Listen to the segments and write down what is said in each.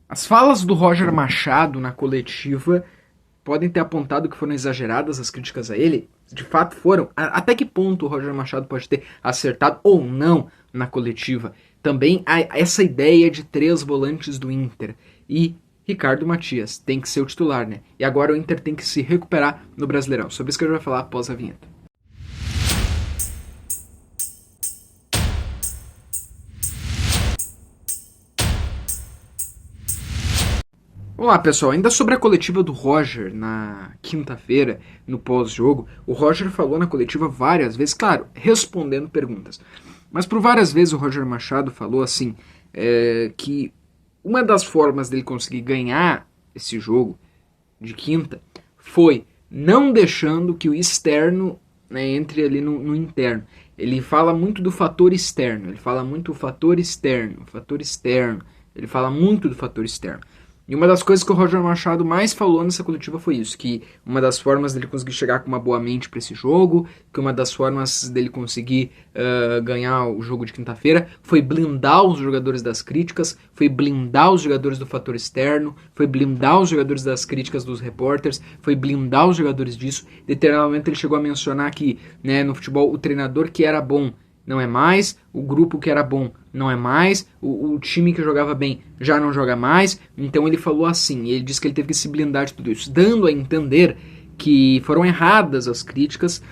As falas do Roger Machado na coletiva podem ter apontado que foram exageradas as críticas a ele. De fato foram. Até que ponto o Roger Machado pode ter acertado ou não na coletiva? Também há essa ideia de 3 volantes do Inter. E Ricardo Matias tem que ser o titular, né? E agora o Inter tem que se recuperar no Brasileirão. Sobre isso que a gente vai falar após a vinheta. Olá pessoal, ainda sobre a coletiva do Roger na quinta-feira, no pós-jogo, o Roger falou na coletiva várias vezes, claro, respondendo perguntas, mas por várias vezes o Roger Machado falou assim, que uma das formas dele conseguir ganhar esse jogo de quinta foi não deixando que o externo, né, entre ali no interno. Ele fala muito do fator externo, ele fala muito do fator externo, ele fala muito do fator externo. E uma das coisas que o Roger Machado mais falou nessa coletiva foi isso, que uma das formas dele conseguir chegar com uma boa mente para esse jogo, que uma das formas dele conseguir ganhar o jogo de quinta-feira foi blindar os jogadores das críticas, foi blindar os jogadores do fator externo, foi blindar os jogadores das críticas dos repórteres, foi blindar os jogadores disso. Determinadamente ele chegou a mencionar que, né, no futebol o treinador que era bom não é mais, o grupo que era bom não é mais, o time que jogava bem já não joga mais. Então ele falou assim, ele disse que ele teve que se blindar de tudo isso, dando a entender que foram erradas as críticas,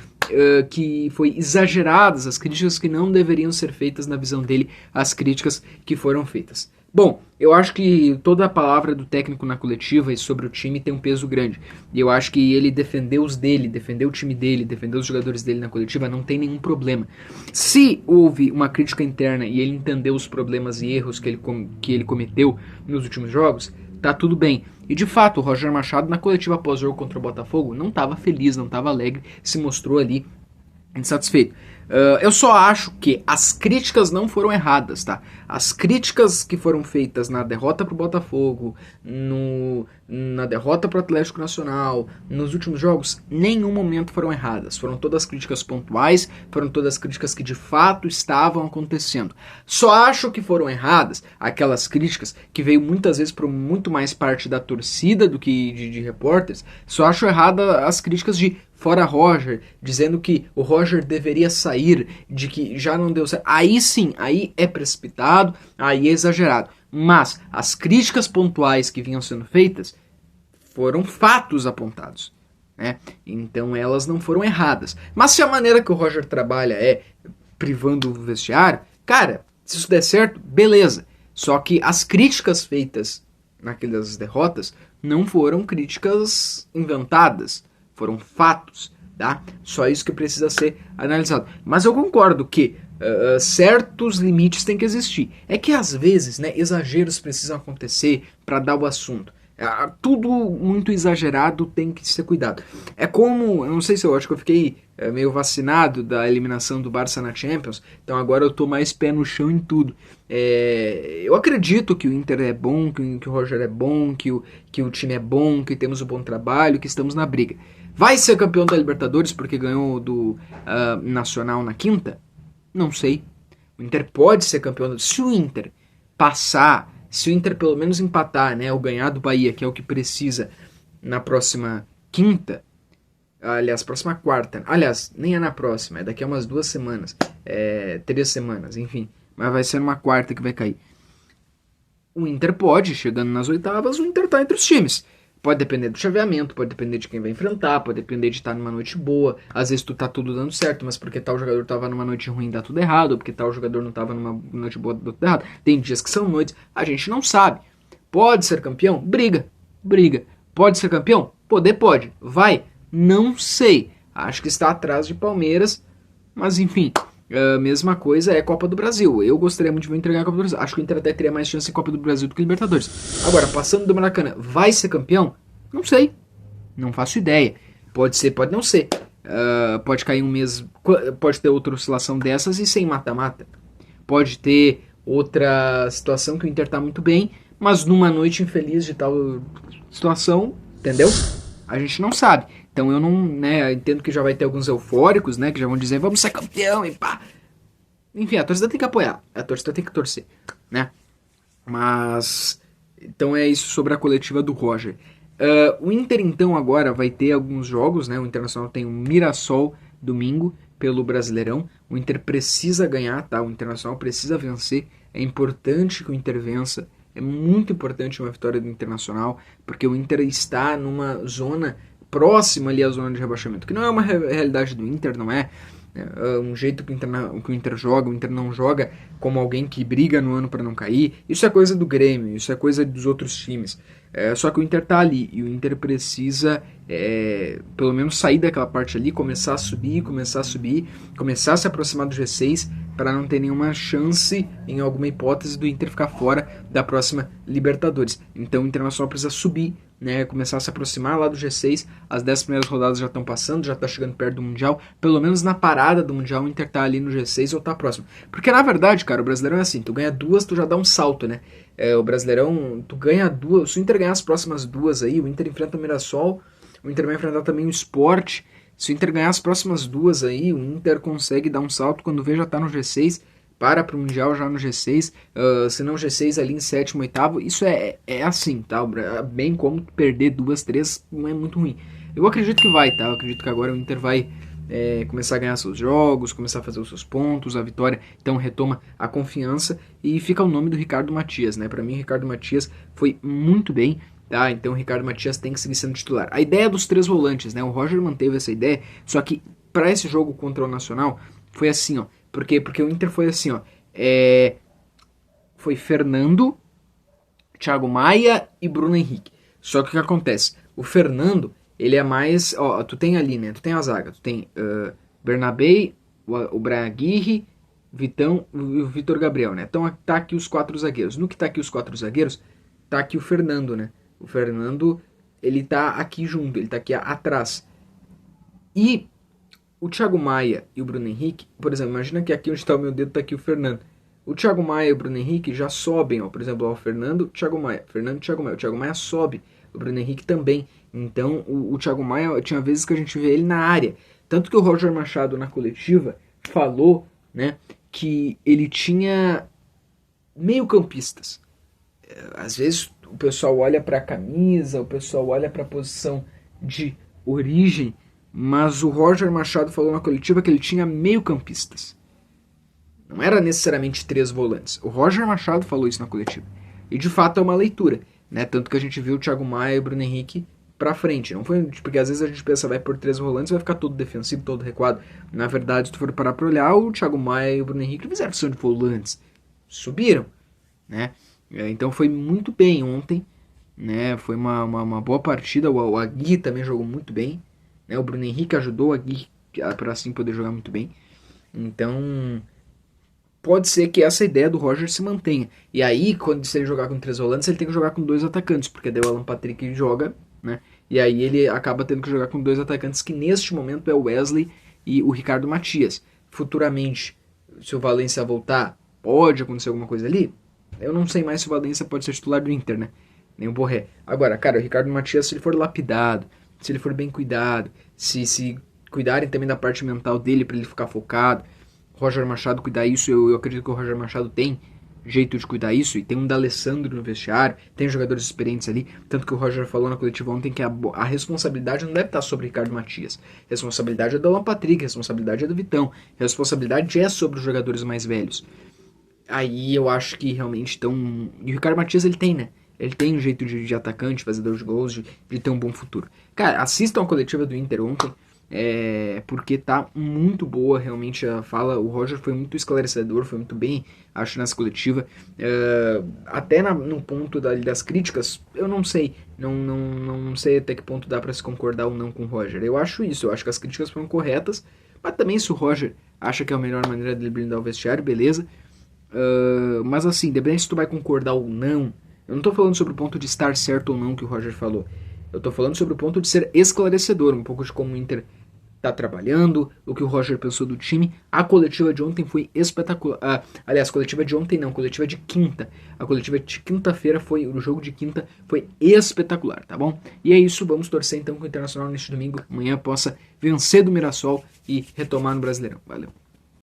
que foi exageradas as críticas que não deveriam ser feitas na visão dele, as críticas que foram feitas. Bom, eu acho que toda a palavra do técnico na coletiva e sobre o time tem um peso grande. E eu acho que ele defendeu os dele, defendeu o time dele, defendeu os jogadores dele na coletiva, não tem nenhum problema. Se houve uma crítica interna e ele entendeu os problemas e erros que ele cometeu nos últimos jogos, tá tudo bem. E de fato, o Roger Machado na coletiva pós-jogo contra o Botafogo não estava feliz, não estava alegre, se mostrou ali insatisfeito. Eu só acho que as críticas não foram erradas, tá? As críticas que foram feitas na derrota pro Botafogo, na derrota pro Atlético Nacional, nos últimos jogos, nenhum momento foram erradas. Foram todas críticas pontuais, foram todas críticas que de fato estavam acontecendo. Só acho que foram erradas aquelas críticas que veio muitas vezes por muito mais parte da torcida do que de repórteres. Só acho errada as críticas de fora Roger, dizendo que o Roger deveria sair, de que já não deu certo. Aí sim, aí é precipitado, aí é exagerado. Mas as críticas pontuais que vinham sendo feitas foram fatos apontados, né? Então elas não foram erradas. Mas se a maneira que o Roger trabalha é privando o vestiário, cara, se isso der certo, beleza. Só que as críticas feitas naquelas derrotas não foram críticas inventadas. Foram fatos, tá? Só isso que precisa ser analisado. Mas eu concordo que certos limites têm que existir. É que às vezes, né, exageros precisam acontecer para dar o assunto. Tudo muito exagerado tem que ser cuidado. É como, eu não sei se eu acho que eu fiquei meio vacinado da eliminação do Barça na Champions, então agora eu tô mais pé no chão em tudo. Eu acredito que o Inter é bom, que o Roger é bom, que o time é bom, que temos um bom trabalho, que estamos na briga. Vai ser campeão da Libertadores porque ganhou do Nacional na quinta? Não sei. O Inter pode ser campeão. Se o Inter passar, se o Inter pelo menos empatar, né, ou ganhar do Bahia, que é o que precisa na próxima quinta, aliás, próxima quarta, aliás, nem é na próxima, é daqui a umas 2 semanas, 3 semanas, enfim, mas vai ser numa quarta que vai cair. O Inter pode, chegando nas oitavas, o Inter tá entre os times. Pode depender do chaveamento, pode depender de quem vai enfrentar, pode depender de estar numa noite boa. Às vezes tu tá tudo dando certo, mas porque tal jogador tava numa noite ruim dá tudo errado, ou porque tal jogador não tava numa noite boa dá tudo errado. Tem dias que são noites, a gente não sabe. Pode ser campeão? Briga. Pode ser campeão? Poder pode. Vai? Não sei. Acho que está atrás de Palmeiras, mas enfim. A mesma coisa é Copa do Brasil. Eu gostaria muito de ver entregar a Copa do Brasil. Acho que o Inter até teria mais chance em Copa do Brasil do que Libertadores. Agora, passando do Maracanã, vai ser campeão? Não sei. Não faço ideia. Pode ser, pode não ser. Pode cair um mês. Pode ter outra oscilação dessas e sem mata-mata. Pode ter outra situação que o Inter tá muito bem, mas numa noite infeliz de tal situação, entendeu? A gente não sabe. Então eu não, né, entendo que já vai ter alguns eufóricos, né, que já vão dizer, vamos ser campeão e pá. Enfim, a torcida tem que apoiar, a torcida tem que torcer, né? Mas Então é isso sobre a coletiva do Roger. O Inter, então, agora vai ter alguns jogos, né? O Internacional tem o Mirassol domingo pelo Brasileirão. O Inter precisa ganhar, tá? O Internacional precisa vencer. É importante que o Inter vença. É muito importante uma vitória do Internacional, porque o Inter está numa zona próxima ali à zona de rebaixamento, que não é uma realidade do Inter, não é um jeito que o Inter joga. O Inter não joga como alguém que briga no ano para não cair. Isso é coisa do Grêmio, isso é coisa dos outros times. Só que o Inter tá ali e o Inter precisa pelo menos sair daquela parte ali, começar a subir, começar a se aproximar do G6 para não ter nenhuma chance, em alguma hipótese, do Inter ficar fora da próxima Libertadores. Então o Internacional precisa subir, né, começar a se aproximar lá do G6. As 10 primeiras rodadas já estão passando, já está chegando perto do Mundial. Pelo menos na parada do Mundial o Inter tá ali no G6 ou tá próximo. Porque na verdade, cara, o Brasileirão é assim, tu ganha duas, tu já dá um salto, né? O Brasileirão, tu ganha duas. Se o Inter ganhar as próximas duas aí, o Inter enfrenta o Mirassol, o Inter vai enfrentar também o Sport. Se o Inter ganhar as próximas duas aí, o Inter consegue dar um salto, quando vê já tá no G6, para pro Mundial já no G6, se não G6 ali em sétimo, oitavo. Isso é assim, tá? Bem como perder duas, três não é muito ruim. Eu acredito que vai, tá? Eu acredito que agora o Inter vai começar a ganhar seus jogos, começar a fazer os seus pontos, a vitória então retoma a confiança e fica o nome do Ricardo Matias, né? Para mim o Ricardo Matias foi muito bem, tá? Então o Ricardo Matias tem que seguir sendo titular. A ideia dos três volantes, né? O Roger manteve essa ideia, só que para esse jogo contra o Nacional foi assim, ó. Por quê? Porque o Inter foi assim, ó. Foi Fernando, Thiago Maia e Bruno Henrique. Só que o que acontece? O Fernando, ele é mais... Ó, tu tem ali, né? Tu tem a zaga. Tu tem Bernabé, o Brian Aguirre, Vitão e o Vitor Gabriel, né? Então tá aqui os quatro zagueiros. No que tá aqui os quatro zagueiros, tá aqui o Fernando, né? O Fernando, ele tá aqui junto, ele tá aqui atrás. E o Thiago Maia e o Bruno Henrique, por exemplo, imagina que aqui onde está o meu dedo tá aqui o Fernando. O Thiago Maia e o Bruno Henrique já sobem, ó. Por exemplo, ó, o Fernando, Thiago Maia. Fernando, Thiago Maia. O Thiago Maia sobe, o Bruno Henrique também. Então, o Thiago Maia, tinha vezes que a gente vê ele na área. Tanto que o Roger Machado, na coletiva, falou, né, que ele tinha meio-campistas. Às vezes o pessoal olha para a camisa, o pessoal olha para a posição de origem, mas o Roger Machado falou na coletiva que ele tinha meio-campistas. Não era necessariamente três volantes. O Roger Machado falou isso na coletiva. E de fato é uma leitura, né? Tanto que a gente viu o Thiago Maia e o Bruno Henrique pra frente. Não foi porque às vezes a gente pensa vai por três volantes, vai ficar todo defensivo, todo recuado. Na verdade, se tu for parar pra olhar, o Thiago Maia e o Bruno Henrique fizeram função de volantes. Subiram, né? Então foi muito bem ontem, né? Foi uma boa partida. O Aguirre também jogou muito bem, né? O Bruno Henrique ajudou o Aguirre para assim poder jogar muito bem. Então pode ser que essa ideia do Roger se mantenha. E aí, quando se ele jogar com três volantes, ele tem que jogar com dois atacantes, porque daí o Alan Patrick joga, né? E aí ele acaba tendo que jogar com dois atacantes, que neste momento é o Wesley e o Ricardo Matias. Futuramente, se o Valencia voltar, pode acontecer alguma coisa ali. Eu não sei mais se o Valencia pode ser titular do Inter, né? Nem o Borré. Agora, cara, o Ricardo Matias, se ele for lapidado, se ele for bem cuidado, se cuidarem também da parte mental dele para ele ficar focado, Roger Machado cuidar isso, eu acredito que o Roger Machado tem jeito de cuidar isso, e tem um D'Alessandro no vestiário, tem jogadores experientes ali, tanto que o Roger falou na coletiva ontem que a responsabilidade não deve estar sobre o Ricardo Matias, a responsabilidade é do Alan Patrick, a responsabilidade é do Vitão, a responsabilidade é sobre os jogadores mais velhos. Aí eu acho que realmente estão... E o Ricardo Matias, ele tem, né? Ele tem um jeito de atacante, fazedor de gols, de ter um bom futuro. Cara, assistam a coletiva do Inter ontem, porque tá muito boa realmente a fala. O Roger foi muito esclarecedor, foi muito bem, acho, nessa coletiva. Até no ponto das críticas, eu não sei. Não sei até que ponto dá pra se concordar ou não com o Roger. Eu acho isso, eu acho que as críticas foram corretas, mas também se o Roger acha que é a melhor maneira de blindar o vestiário, beleza. Mas assim, dependendo se tu vai concordar ou não, eu não tô falando sobre o ponto de estar certo ou não que o Roger falou. Eu tô falando sobre o ponto de ser esclarecedor, um pouco de como o Inter tá trabalhando, o que o Roger pensou do time. A coletiva de ontem foi espetacular. Aliás, coletiva de ontem não, coletiva de quinta. A coletiva de quinta-feira foi, o jogo de quinta foi espetacular, tá bom? E é isso, vamos torcer então que o Internacional neste domingo, amanhã, possa vencer do Mirassol e retomar no Brasileirão. Valeu.